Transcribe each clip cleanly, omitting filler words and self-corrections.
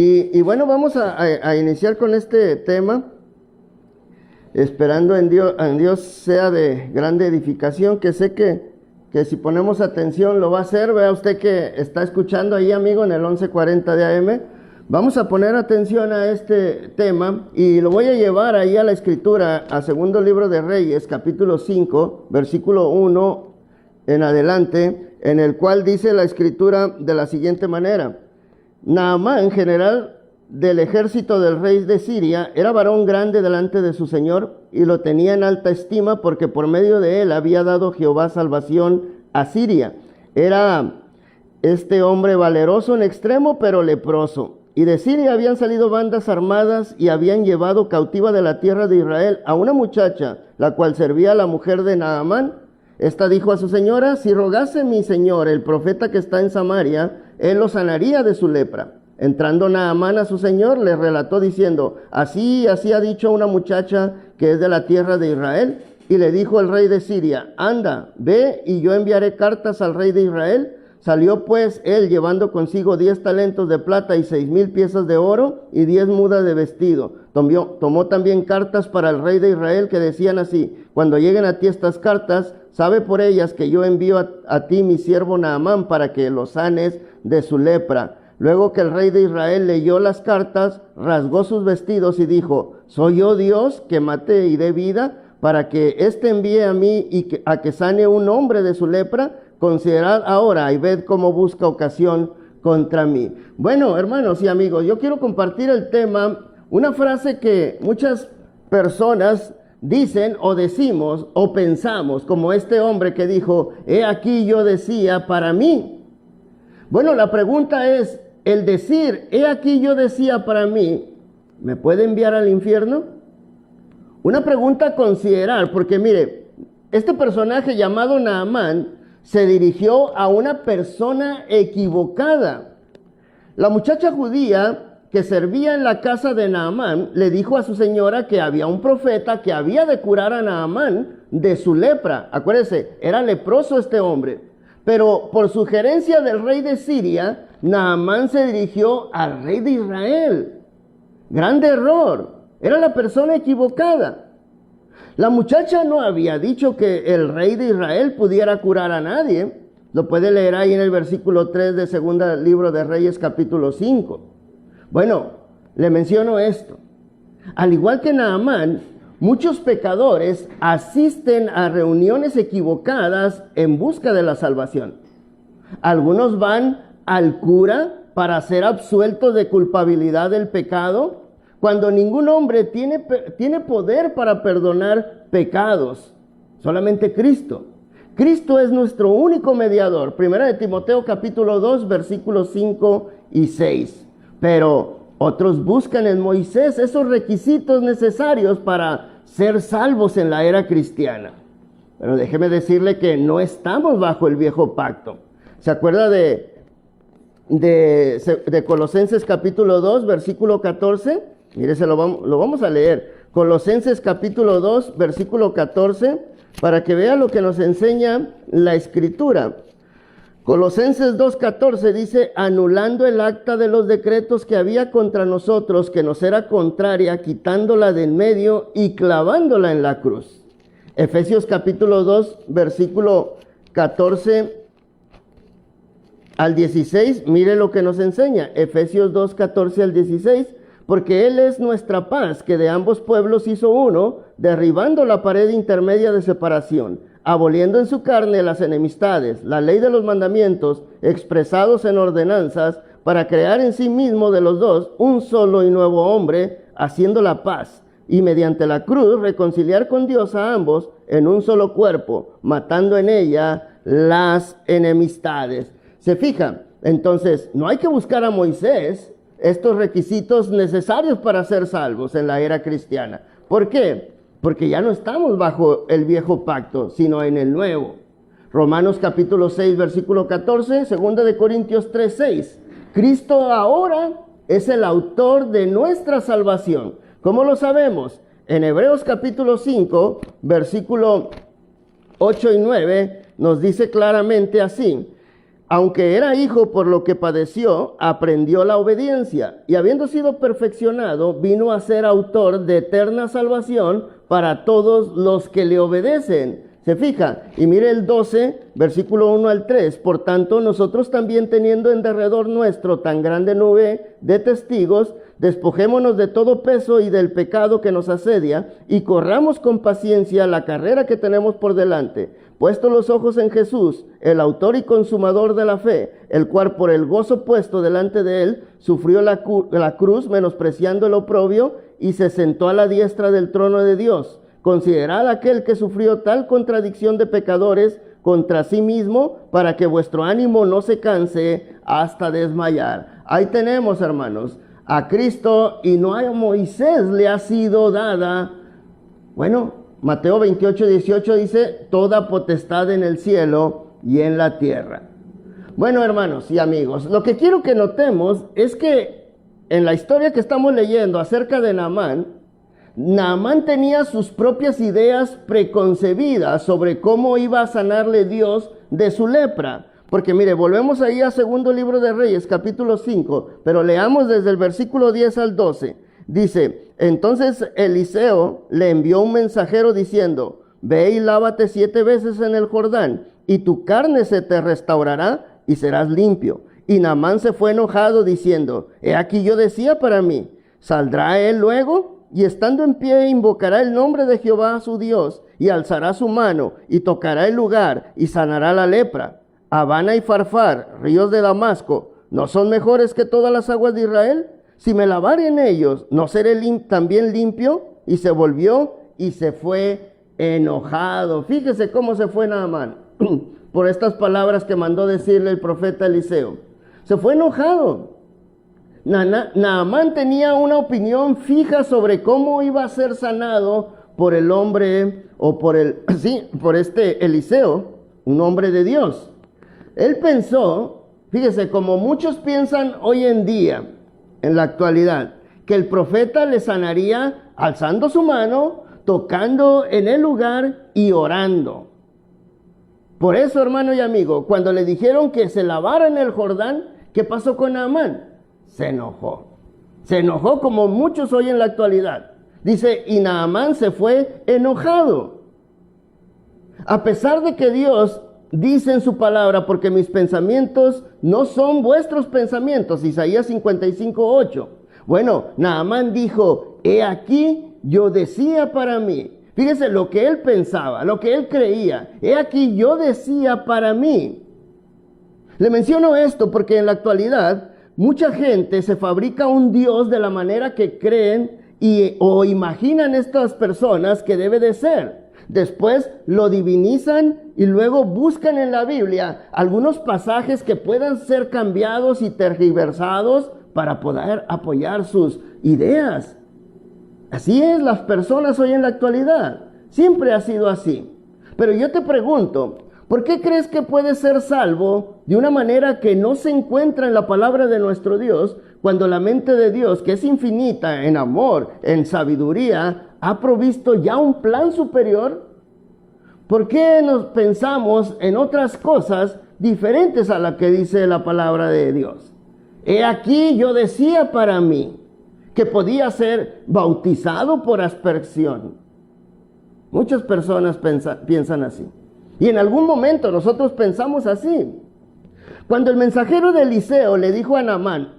Y bueno, vamos a iniciar con este tema, esperando en Dios sea de grande edificación, que sé que si ponemos atención lo va a hacer. Vea usted que está escuchando ahí, amigo, en el 1140 de AM. Vamos a poner atención a este tema y lo voy a llevar ahí a la escritura, a segundo libro de Reyes, capítulo 5, versículo 1 en adelante, en el cual dice la escritura de la siguiente manera: Naamán, general del ejército del rey de Siria, era varón grande delante de su señor y lo tenía en alta estima porque por medio de él había dado Jehová salvación a Siria. Era este hombre valeroso en extremo, pero leproso. Y de Siria habían salido bandas armadas y habían llevado cautiva de la tierra de Israel a una muchacha, la cual servía a la mujer de Naamán. Esta dijo a su señora: si rogase mi señor, el profeta que está en Samaria, él lo sanaría de su lepra. Entrando Naamán a su señor, le relató diciendo: así ha dicho una muchacha que es de la tierra de Israel. Y le dijo el rey de Siria: anda, ve y yo enviaré cartas al rey de Israel. Salió pues él llevando consigo 10 talentos de plata y 6,000 piezas de oro y 10 mudas de vestido. Tomó también cartas para el rey de Israel que decían así: cuando lleguen a ti estas cartas, sabe por ellas que yo envío a ti mi siervo Naamán para que lo sanes de su lepra. Luego que el rey de Israel leyó las cartas, rasgó sus vestidos y dijo: ¿soy yo Dios que mate y dé vida para que éste envíe a mí y a que sane un hombre de su lepra? Considerad ahora y ved cómo busca ocasión contra mí. Bueno, hermanos y amigos, yo quiero compartir el tema, una frase que muchas personas dicen o decimos o pensamos, como este hombre que dijo: he aquí yo decía para mí. Bueno, la pregunta es, el decir he aquí yo decía para mí, ¿me puede enviar al infierno? Una pregunta a considerar, porque mire, este personaje llamado Naamán se dirigió a una persona equivocada. La muchacha judía que servía en la casa de Naamán le dijo a su señora que había un profeta que había de curar a Naamán de su lepra. Acuérdese, era leproso este hombre. Pero por sugerencia del rey de Siria, Naamán se dirigió al rey de Israel. Grande error. Era la persona equivocada. La muchacha no había dicho que el rey de Israel pudiera curar a nadie. Lo puede leer ahí en el versículo 3 de segundo libro de Reyes, capítulo 5. Bueno, le menciono esto. Al igual que Naamán, muchos pecadores asisten a reuniones equivocadas en busca de la salvación. Algunos van al cura para ser absueltos de culpabilidad del pecado, cuando ningún hombre tiene poder para perdonar pecados, solamente Cristo. Cristo es nuestro único mediador. Primera de Timoteo capítulo 2, versículos 5 y 6. Pero otros buscan en Moisés esos requisitos necesarios para ser salvos en la era cristiana. Pero déjeme decirle que no estamos bajo el viejo pacto. ¿Se acuerda de Colosenses capítulo 2, versículo 14? Mire, lo vamos a leer. Colosenses capítulo 2, versículo 14, para que vea lo que nos enseña la Escritura. Colosenses 2:14 dice: anulando el acta de los decretos que había contra nosotros, que nos era contraria, quitándola del medio y clavándola en la cruz. Efesios capítulo 2, versículo 14 al 16, mire lo que nos enseña. Efesios 2, 14 al 16. Porque Él es nuestra paz, que de ambos pueblos hizo uno, derribando la pared intermedia de separación, aboliendo en su carne las enemistades, la ley de los mandamientos, expresados en ordenanzas, para crear en sí mismo de los dos un solo y nuevo hombre, haciendo la paz, y mediante la cruz reconciliar con Dios a ambos en un solo cuerpo, matando en ella las enemistades. ¿Se fija? Entonces, no hay que buscar a Moisés estos requisitos necesarios para ser salvos en la era cristiana. ¿Por qué? Porque ya no estamos bajo el viejo pacto, sino en el nuevo. Romanos capítulo 6, versículo 14, 2 de Corintios 3, 6. Cristo ahora es el autor de nuestra salvación. ¿Cómo lo sabemos? En Hebreos capítulo 5, versículo 8 y 9, nos dice claramente así: aunque era hijo por lo que padeció, aprendió la obediencia y habiendo sido perfeccionado, vino a ser autor de eterna salvación para todos los que le obedecen. Se fija, y mire el 12, versículo 1 al 3. Por tanto, nosotros también teniendo en derredor nuestro tan grande nube de testigos, despojémonos de todo peso y del pecado que nos asedia, y corramos con paciencia la carrera que tenemos por delante, puesto los ojos en Jesús, el autor y consumador de la fe, el cual por el gozo puesto delante de él, sufrió la cruz, menospreciando el oprobio, y se sentó a la diestra del trono de Dios. Considerad aquel que sufrió tal contradicción de pecadores contra sí mismo, para que vuestro ánimo no se canse hasta desmayar. Ahí tenemos, hermanos, a Cristo, y no a Moisés le ha sido dada, bueno, Mateo 28:18 dice, toda potestad en el cielo y en la tierra. Bueno, hermanos y amigos, lo que quiero que notemos es que en la historia que estamos leyendo acerca de Naamán tenía sus propias ideas preconcebidas sobre cómo iba a sanarle Dios de su lepra. Porque mire, volvemos ahí a segundo libro de Reyes, capítulo 5, pero leamos desde el versículo 10 al 12. Dice, entonces Eliseo le envió un mensajero diciendo, ve y lávate 7 veces en el Jordán, y tu carne se te restaurará y serás limpio. Y Naamán se fue enojado diciendo, he aquí yo decía para mí, ¿saldrá él luego? Y estando en pie invocará el nombre de Jehová su Dios, y alzará su mano, y tocará el lugar, y sanará la lepra. Abana y Farfar, ríos de Damasco, ¿no son mejores que todas las aguas de Israel? Si me lavare en ellos, ¿no seré también limpio? Y se volvió y se fue enojado. Fíjese cómo se fue Naamán por estas palabras que mandó decirle el profeta Eliseo. Se fue enojado. Naamán tenía una opinión fija sobre cómo iba a ser sanado por el hombre, o por este Eliseo, un hombre de Dios. Él pensó, fíjese, como muchos piensan hoy en día, en la actualidad, que el profeta le sanaría alzando su mano, tocando en el lugar y orando. Por eso, hermano y amigo, cuando le dijeron que se lavara en el Jordán, ¿qué pasó con Naamán? Se enojó. Se enojó como muchos hoy en la actualidad. Dice, y Naamán se fue enojado. A pesar de que Dios dice en su palabra, porque mis pensamientos no son vuestros pensamientos, Isaías 55:8. Bueno, Naamán dijo, he aquí yo decía para mí. Fíjese lo que él pensaba, lo que él creía. He aquí yo decía para mí. Le menciono esto porque en la actualidad mucha gente se fabrica un Dios de la manera que creen o imaginan estas personas que debe de ser. Después lo divinizan y luego buscan en la Biblia algunos pasajes que puedan ser cambiados y tergiversados para poder apoyar sus ideas. Así es las personas hoy en la actualidad. Siempre ha sido así. Pero yo te pregunto, ¿por qué crees que puedes ser salvo de una manera que no se encuentra en la palabra de nuestro Dios, cuando la mente de Dios, que es infinita en amor, en sabiduría, ha provisto ya un plan superior? ¿Por qué nos pensamos en otras cosas diferentes a la que dice la palabra de Dios? He aquí yo decía para mí que podía ser bautizado por aspersión. Muchas personas piensan así. Y en algún momento nosotros pensamos así. Cuando el mensajero de Eliseo le dijo a Naamán,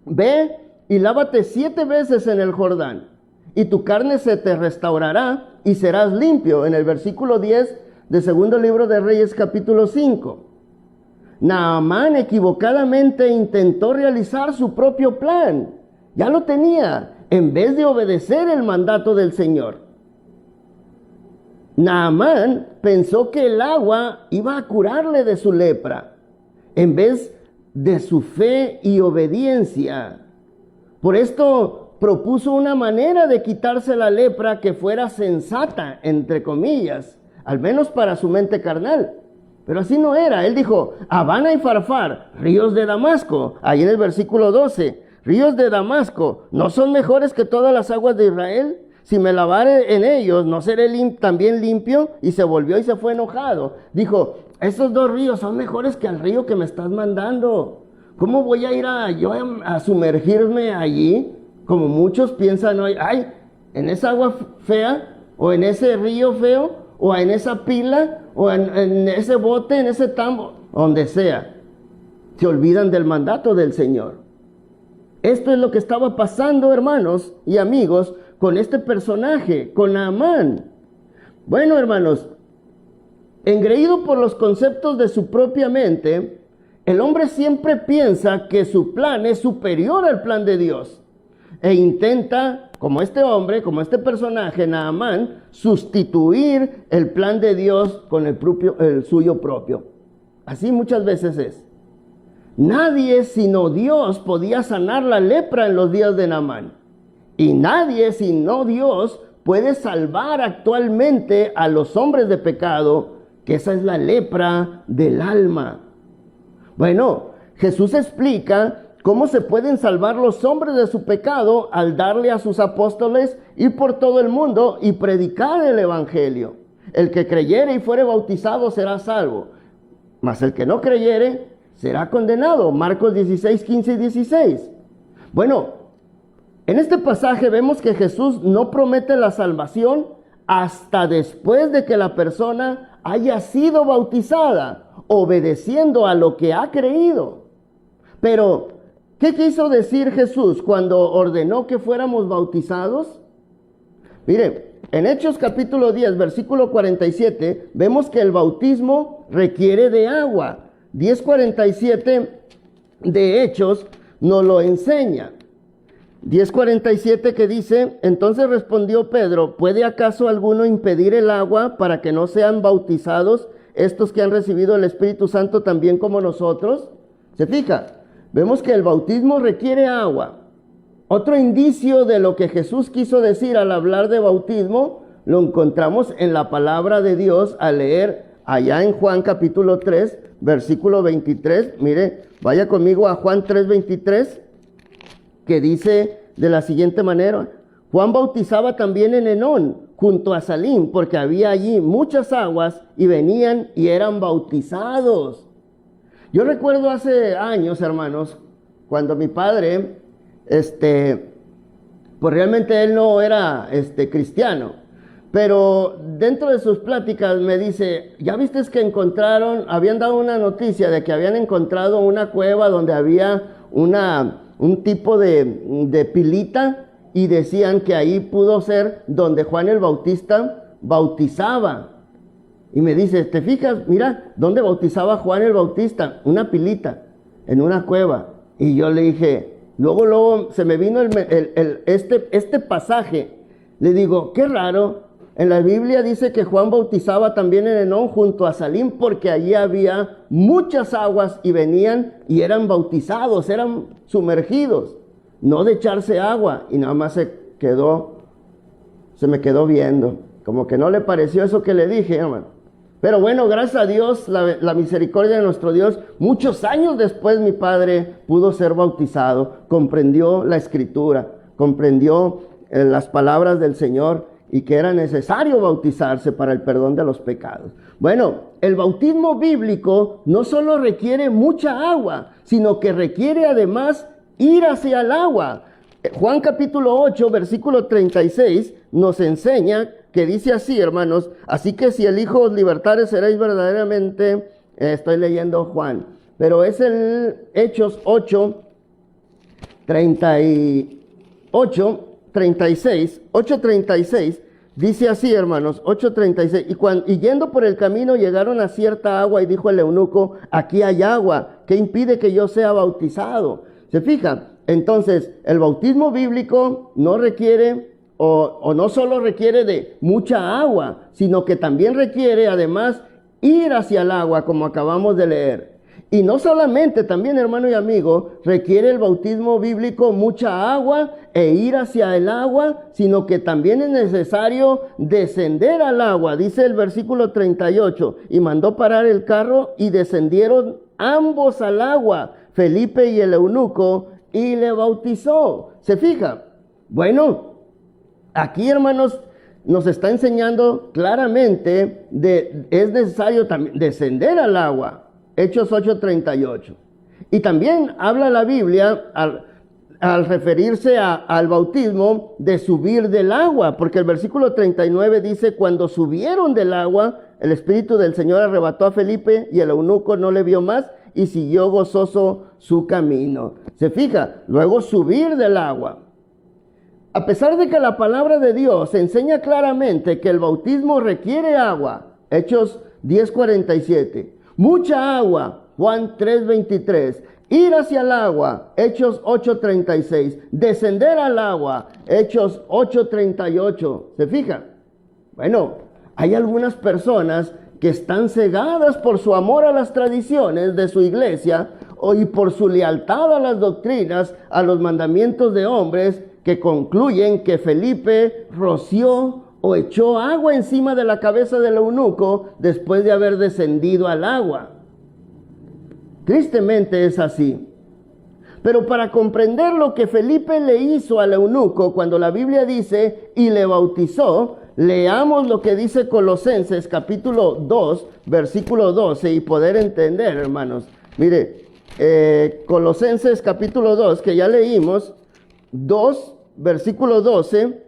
ve y lávate 7 veces en el Jordán, y tu carne se te restaurará y serás limpio, en el versículo 10 de segundo libro de Reyes capítulo 5. Naamán equivocadamente intentó realizar su propio plan. Ya lo tenía, en vez de obedecer el mandato del Señor. Naamán pensó que el agua iba a curarle de su lepra, en vez de su fe y obediencia. Por esto propuso una manera de quitarse la lepra que fuera sensata, entre comillas, al menos para su mente carnal. Pero así no era. Él dijo, Abana y Farfar, ríos de Damasco, ahí en el versículo 12, ríos de Damasco, ¿no son mejores que todas las aguas de Israel? si me lavare en ellos, ¿no seré también limpio? Y se volvió y se fue enojado. Dijo, esos dos ríos son mejores que el río que me estás mandando. ¿Cómo voy a ir a sumergirme allí? Como muchos piensan hoy, ay, en esa agua fea, o en ese río feo, o en esa pila, o en ese bote, en ese tambo, donde sea. Se olvidan del mandato del Señor. Esto es lo que estaba pasando, hermanos y amigos, con este personaje, con Naamán. Bueno, hermanos, engreído por los conceptos de su propia mente, el hombre siempre piensa que su plan es superior al plan de Dios e intenta, como este hombre, como este personaje, Naamán, sustituir el plan de Dios con el suyo propio. Así muchas veces es. Nadie sino Dios podía sanar la lepra en los días de Naamán. Y nadie sino Dios puede salvar actualmente a los hombres de pecado, que esa es la lepra del alma. Bueno, Jesús explica cómo se pueden salvar los hombres de su pecado al darle a sus apóstoles ir por todo el mundo y predicar el evangelio. El que creyere y fuere bautizado será salvo, mas el que no creyere será condenado. Marcos 16, 15 y 16. Bueno, en este pasaje vemos que Jesús no promete la salvación hasta después de que la persona haya sido bautizada, obedeciendo a lo que ha creído. Pero, ¿qué quiso decir Jesús cuando ordenó que fuéramos bautizados? Mire, en Hechos capítulo 10, versículo 47, vemos que el bautismo requiere de agua. 10:47 de Hechos nos lo enseña. 10:47 que dice, entonces respondió Pedro, ¿puede acaso alguno impedir el agua para que no sean bautizados estos que han recibido el Espíritu Santo también como nosotros? ¿Se fija? Vemos que el bautismo requiere agua. Otro indicio de lo que Jesús quiso decir al hablar de bautismo, lo encontramos en la palabra de Dios al leer allá en Juan capítulo 3, versículo 23. Mire, vaya conmigo a Juan 3:23, que dice de la siguiente manera, Juan bautizaba también en Enón, junto a Salim, porque había allí muchas aguas y venían y eran bautizados. Yo recuerdo hace años, hermanos, cuando mi padre, pues realmente él no era cristiano, pero dentro de sus pláticas me dice, ¿ya viste que habían dado una noticia de que habían encontrado una cueva donde había un tipo de pilita, y decían que ahí pudo ser donde Juan el Bautista bautizaba? Y me dice, ¿te fijas? Mira, ¿dónde bautizaba Juan el Bautista? Una pilita, en una cueva. Y yo le dije, luego se me vino este pasaje. Le digo, qué raro, en la Biblia dice que Juan bautizaba también en Enón junto a Salim, porque allí había muchas aguas y venían y eran bautizados, eran sumergidos, no de echarse agua. Y nada más se me quedó viendo, como que no le pareció eso que le dije, hermano. Pero bueno, gracias a Dios, la misericordia de nuestro Dios, muchos años después mi padre pudo ser bautizado, comprendió la Escritura, comprendió las palabras del Señor y que era necesario bautizarse para el perdón de los pecados. Bueno, el bautismo bíblico no solo requiere mucha agua, sino que requiere además ir hacia el agua. Juan capítulo 8, versículo 36 nos enseña que dice así, hermanos, así que si el Hijo os libertare seréis verdaderamente, estoy leyendo Juan, pero es el Hechos 8, 36, dice así, hermanos, 8:36, y yendo por el camino llegaron a cierta agua y dijo el eunuco, aquí hay agua, ¿qué impide que yo sea bautizado? ¿Se fijan? Entonces, el bautismo bíblico no requiere o no solo requiere de mucha agua, sino que también requiere además ir hacia el agua, como acabamos de leer. Y no solamente, también, hermano y amigo, requiere el bautismo bíblico mucha agua e ir hacia el agua, sino que también es necesario descender al agua. Dice el versículo 38, y mandó parar el carro y descendieron ambos al agua, Felipe y el eunuco, y le bautizó. ¿Se fija? Bueno, aquí, hermanos, nos está enseñando claramente es necesario también descender al agua. Hechos 8:38. Y también habla la Biblia al referirse al bautismo de subir del agua, porque el versículo 39 dice: cuando subieron del agua, el Espíritu del Señor arrebató a Felipe y el eunuco no le vio más y siguió gozoso su camino. Se fija, luego subir del agua. A pesar de que la palabra de Dios enseña claramente que el bautismo requiere agua, Hechos 10:47, mucha agua, Juan 3:23, ir hacia el agua, Hechos 8:36, descender al agua, Hechos 8:38, ¿se fija? Bueno, hay algunas personas que están cegadas por su amor a las tradiciones de su iglesia y por su lealtad a las doctrinas, a los mandamientos de hombres, que concluyen que Felipe roció o echó agua encima de la cabeza del eunuco después de haber descendido al agua. Tristemente es así. Pero para comprender lo que Felipe le hizo al eunuco cuando la Biblia dice y le bautizó, leamos lo que dice Colosenses capítulo 2, versículo 12 y poder entender, hermanos. Mire, Colosenses capítulo 2, que ya leímos, 2, versículo 12,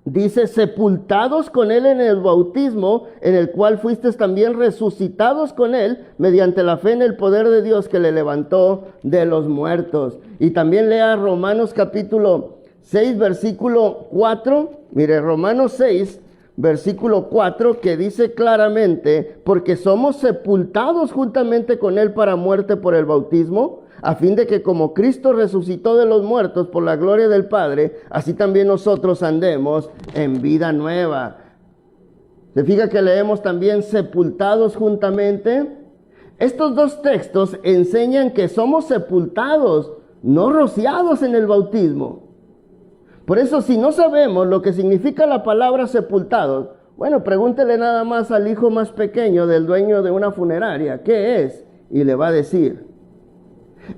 dice: sepultados con él en el bautismo, en el cual fuisteis también resucitados con él, mediante la fe en el poder de Dios que le levantó de los muertos. Y también lea Romanos capítulo 6, versículo 4, mire, Romanos 6, versículo 4, que dice claramente: porque somos sepultados juntamente con él para muerte por el bautismo, a fin de que como Cristo resucitó de los muertos por la gloria del Padre, así también nosotros andemos en vida nueva. ¿Se fija que leemos también sepultados juntamente? Estos dos textos enseñan que somos sepultados, no rociados en el bautismo. Por eso, si no sabemos lo que significa la palabra sepultados, bueno, pregúntele nada más al hijo más pequeño del dueño de una funeraria, ¿qué es? Y le va a decir.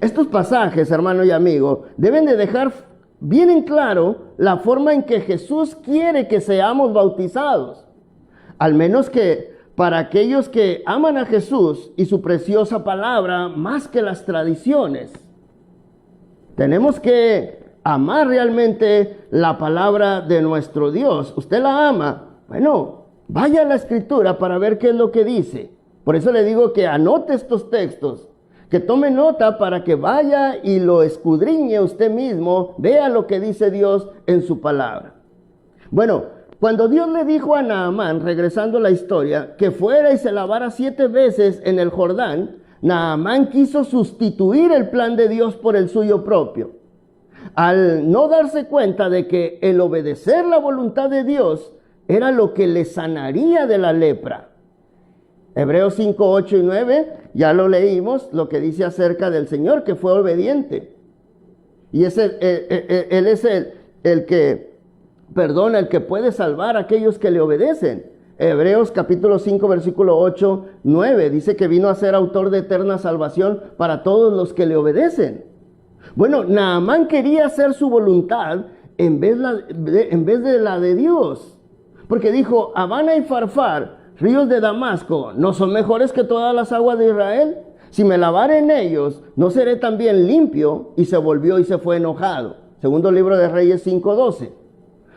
Estos pasajes, hermano y amigo, deben de dejar bien en claro la forma en que Jesús quiere que seamos bautizados. Al menos que para aquellos que aman a Jesús y su preciosa palabra más que las tradiciones. Tenemos que amar realmente la palabra de nuestro Dios. ¿Usted la ama? Bueno, vaya a la Escritura para ver qué es lo que dice. Por eso le digo que anote estos textos, que tome nota para que vaya y lo escudriñe usted mismo, vea lo que dice Dios en su palabra. Bueno, cuando Dios le dijo a Naamán, regresando a la historia, que fuera y se lavara 7 veces en el Jordán, Naamán quiso sustituir el plan de Dios por el suyo propio. Al no darse cuenta de que el obedecer la voluntad de Dios era lo que le sanaría de la lepra. Hebreos 5, 8 y 9, ya lo leímos, lo que dice acerca del Señor que fue obediente. Y Él es el que perdona, el que puede salvar a aquellos que le obedecen. Hebreos capítulo 5, versículo 8, 9, dice que vino a ser autor de eterna salvación para todos los que le obedecen. Bueno, Naamán quería hacer su voluntad en vez de la de Dios. Porque dijo: Habana y Farfar, ríos de Damasco, ¿no son mejores que todas las aguas de Israel? Si me lavare en ellos, ¿no seré también limpio? Y se volvió y se fue enojado. Segundo libro de Reyes 5:12.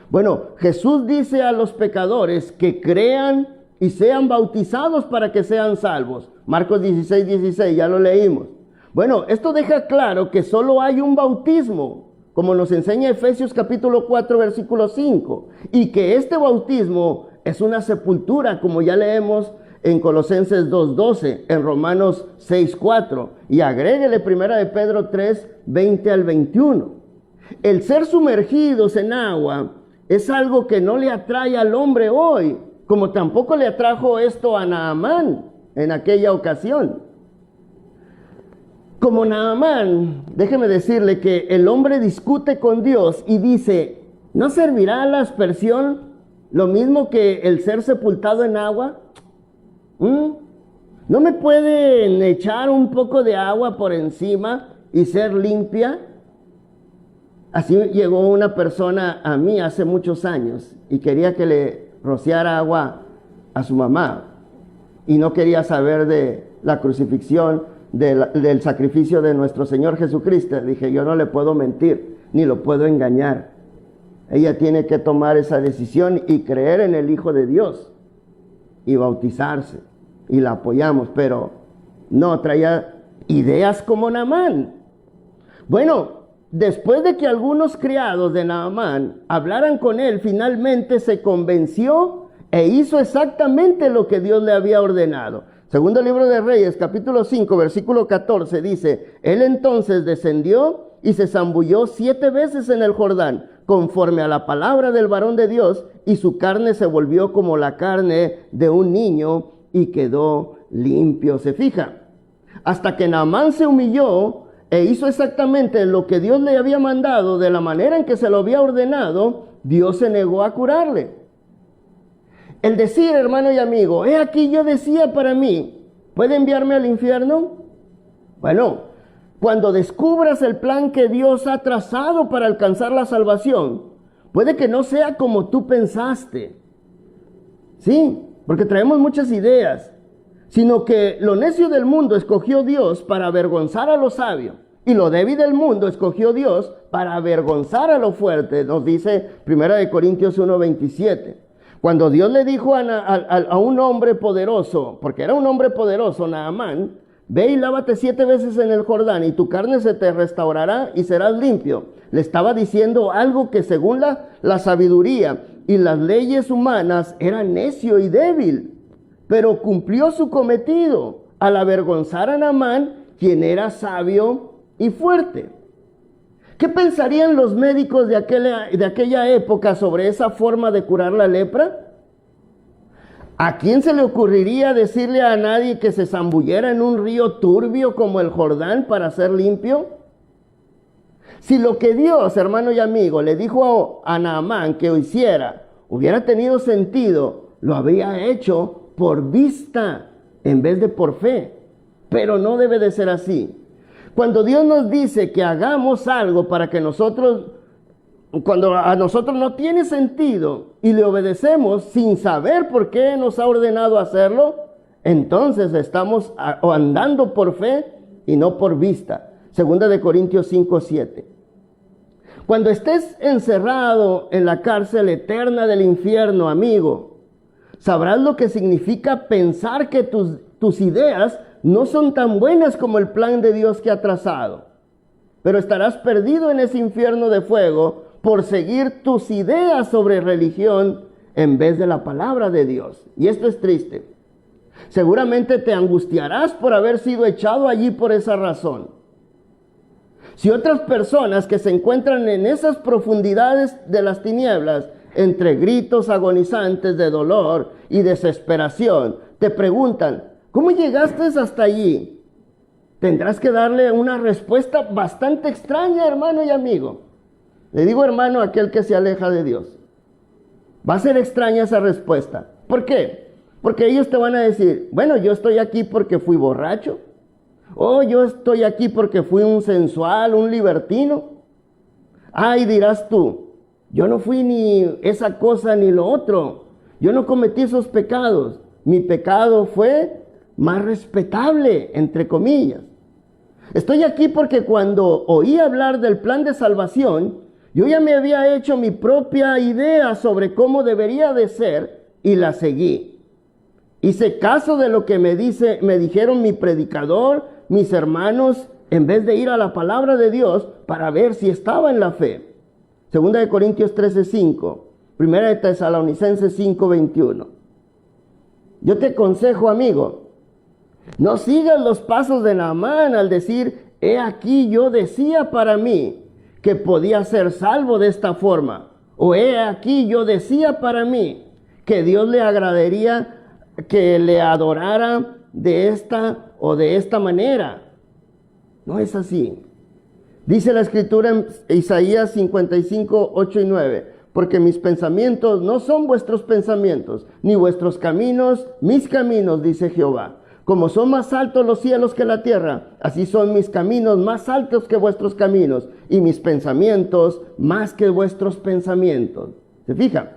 Bueno, Jesús dice a los pecadores que crean y sean bautizados para que sean salvos. Marcos 16:16, ya lo leímos. Bueno, esto deja claro que solo hay un bautismo, como nos enseña Efesios capítulo 4, versículo 5, y que este bautismo es una sepultura, como ya leemos en Colosenses 2:12, en Romanos 6:4, y agréguele 1 de Pedro 3:20 al 21. El ser sumergidos en agua es algo que no le atrae al hombre hoy, como tampoco le atrajo esto a Naamán en aquella ocasión. Como Naamán, déjeme decirle que el hombre discute con Dios y dice: ¿no servirá la aspersión lo mismo que el ser sepultado en agua? ¿No me pueden echar un poco de agua por encima y ser limpia? Así llegó una persona a mí hace muchos años y quería que le rociara agua a su mamá y no quería saber de la crucifixión, del sacrificio de nuestro Señor Jesucristo. Dije, yo no le puedo mentir, ni lo puedo engañar. Ella tiene que tomar esa decisión y creer en el Hijo de Dios y bautizarse. Y la apoyamos, pero no traía ideas como Naamán. Bueno, después de que algunos criados de Naamán hablaran con él, finalmente se convenció e hizo exactamente lo que Dios le había ordenado. Segundo libro de Reyes, capítulo 5, versículo 14, dice, él entonces descendió y se zambulló 7 veces en el Jordán, conforme a la palabra del varón de Dios, y su carne se volvió como la carne de un niño y quedó limpio. Se fija, hasta que Naamán se humilló e hizo exactamente lo que Dios le había mandado, de la manera en que se lo había ordenado, Dios se negó a curarle. El decir, hermano y amigo, he aquí yo decía para mí, ¿puede enviarme al infierno? Bueno, cuando descubras el plan que Dios ha trazado para alcanzar la salvación, puede que no sea como tú pensaste. Sí, porque traemos muchas ideas, sino que lo necio del mundo escogió Dios para avergonzar a lo sabio, y lo débil del mundo escogió Dios para avergonzar a lo fuerte, nos dice 1 Corintios 1:27. Cuando Dios le dijo a un hombre poderoso, porque era un hombre poderoso, Naamán, ve y lávate 7 veces en el Jordán y tu carne se te restaurará y serás limpio. Le estaba diciendo algo que según la sabiduría y las leyes humanas era necio y débil, pero cumplió su cometido al avergonzar a Naamán, quien era sabio y fuerte. ¿Qué pensarían los médicos de aquella época sobre esa forma de curar la lepra? ¿A quién se le ocurriría decirle a nadie que se zambullera en un río turbio como el Jordán para ser limpio? Si lo que Dios, hermano y amigo, le dijo a Naamán que hiciera hubiera tenido sentido, lo habría hecho por vista en vez de por fe. Pero no debe de ser así. Cuando Dios nos dice que hagamos algo para que cuando a nosotros no tiene sentido y le obedecemos sin saber por qué nos ha ordenado hacerlo, entonces estamos andando por fe y no por vista. Segunda de Corintios 5:7. Cuando estés encerrado en la cárcel eterna del infierno, amigo, sabrás lo que significa pensar que tus ideas no son tan buenas como el plan de Dios que ha trazado. Pero estarás perdido en ese infierno de fuego por seguir tus ideas sobre religión en vez de la palabra de Dios. Y esto es triste. Seguramente te angustiarás por haber sido echado allí por esa razón. Si otras personas que se encuentran en esas profundidades de las tinieblas, entre gritos agonizantes de dolor y desesperación, te preguntan, ¿cómo llegaste hasta allí? Tendrás que darle una respuesta bastante extraña, hermano y amigo. Le digo hermano a aquel que se aleja de Dios. Va a ser extraña esa respuesta. ¿Por qué? Porque ellos te van a decir, bueno, yo estoy aquí porque fui borracho. O yo estoy aquí porque fui un sensual, un libertino. Ay, dirás tú, yo no fui ni esa cosa ni lo otro. Yo no cometí esos pecados. Mi pecado fue más respetable, entre comillas. Estoy aquí porque cuando oí hablar del plan de salvación, yo ya me había hecho mi propia idea sobre cómo debería de ser y la seguí. Hice caso de lo que me dijeron mi predicador, mis hermanos, en vez de ir a la palabra de Dios para ver si estaba en la fe. Segunda de Corintios 13:5, Primera de Tesalonicenses 5:21. Yo te aconsejo, amigo, no sigas los pasos de Naamán al decir, he aquí yo decía para mí que podía ser salvo de esta forma. O he aquí yo decía para mí que Dios le agradaría que le adorara de esta o de esta manera. No es así. Dice la Escritura en Isaías 55:8-9, porque mis pensamientos no son vuestros pensamientos, ni vuestros caminos mis caminos, dice Jehová. Como son más altos los cielos que la tierra, así son mis caminos más altos que vuestros caminos, y mis pensamientos más que vuestros pensamientos. ¿Se fijan?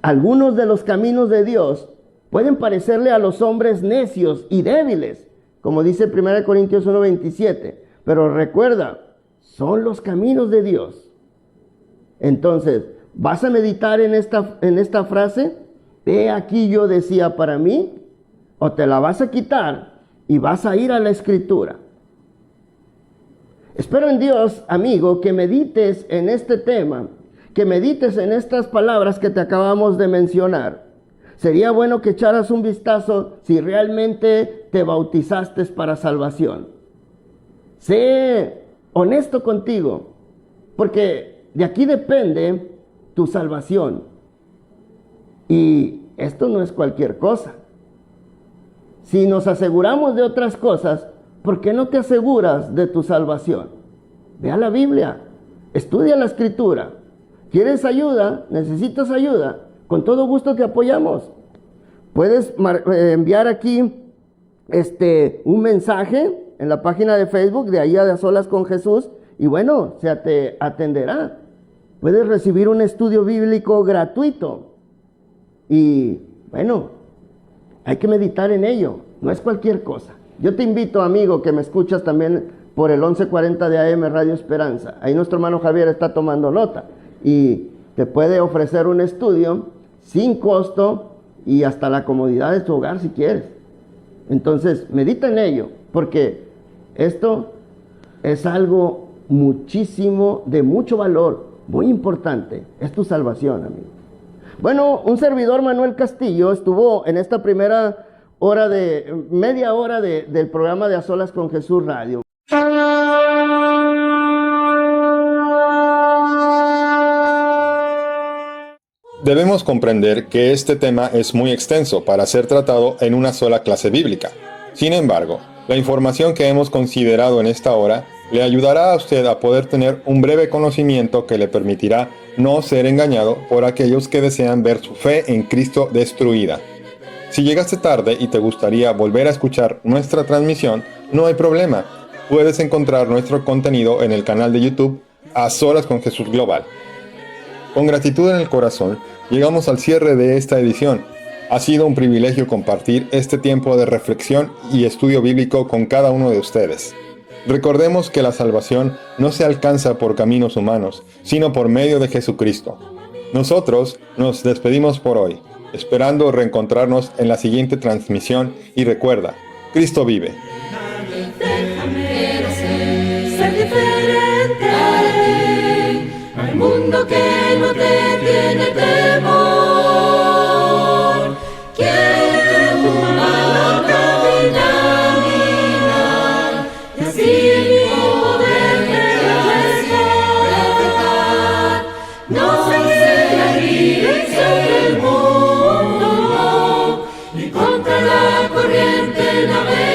Algunos de los caminos de Dios pueden parecerle a los hombres necios y débiles, como dice 1 Corintios 1:27, pero recuerda, son los caminos de Dios. Entonces, ¿vas a meditar en esta frase? He aquí yo decía para mí, o te la vas a quitar y vas a ir a la Escritura. Espero en Dios, amigo, que medites en este tema, que medites en estas palabras que te acabamos de mencionar. Sería bueno que echaras un vistazo si realmente te bautizaste para salvación. Sé honesto contigo, porque de aquí depende tu salvación. Y esto no es cualquier cosa. Si nos aseguramos de otras cosas, ¿por qué no te aseguras de tu salvación? Ve a la Biblia, estudia la Escritura. ¿Quieres ayuda? ¿Necesitas ayuda? Con todo gusto te apoyamos. Puedes enviar aquí un mensaje en la página de Facebook de ahí a Solas con Jesús y bueno, se te atenderá. Puedes recibir un estudio bíblico gratuito y bueno, hay que meditar en ello, no es cualquier cosa. Yo te invito, amigo, que me escuchas también por el 1140 de AM Radio Esperanza. Ahí nuestro hermano Javier está tomando nota y te puede ofrecer un estudio sin costo y hasta la comodidad de tu hogar si quieres. Entonces, medita en ello, porque esto es algo muchísimo, de mucho valor, muy importante. Es tu salvación, amigo. Bueno, un servidor, Manuel Castillo, estuvo en esta primera media hora del programa de A Solas con Jesús Radio. Debemos comprender que este tema es muy extenso para ser tratado en una sola clase bíblica. Sin embargo, la información que hemos considerado en esta hora le ayudará a usted a poder tener un breve conocimiento que le permitirá no ser engañado por aquellos que desean ver su fe en Cristo destruida. Si llegaste tarde y te gustaría volver a escuchar nuestra transmisión, no hay problema. Puedes encontrar nuestro contenido en el canal de YouTube A Solas con Jesús Global. Con gratitud en el corazón, llegamos al cierre de esta edición. Ha sido un privilegio compartir este tiempo de reflexión y estudio bíblico con cada uno de ustedes. Recordemos que la salvación no se alcanza por caminos humanos, sino por medio de Jesucristo. Nosotros nos despedimos por hoy, esperando reencontrarnos en la siguiente transmisión y recuerda, Cristo vive. Al mundo que no te tiene temor, quiere tu mano caminar, y así poderte rescatar. No se ríes del mundo, y contra la corriente navegar.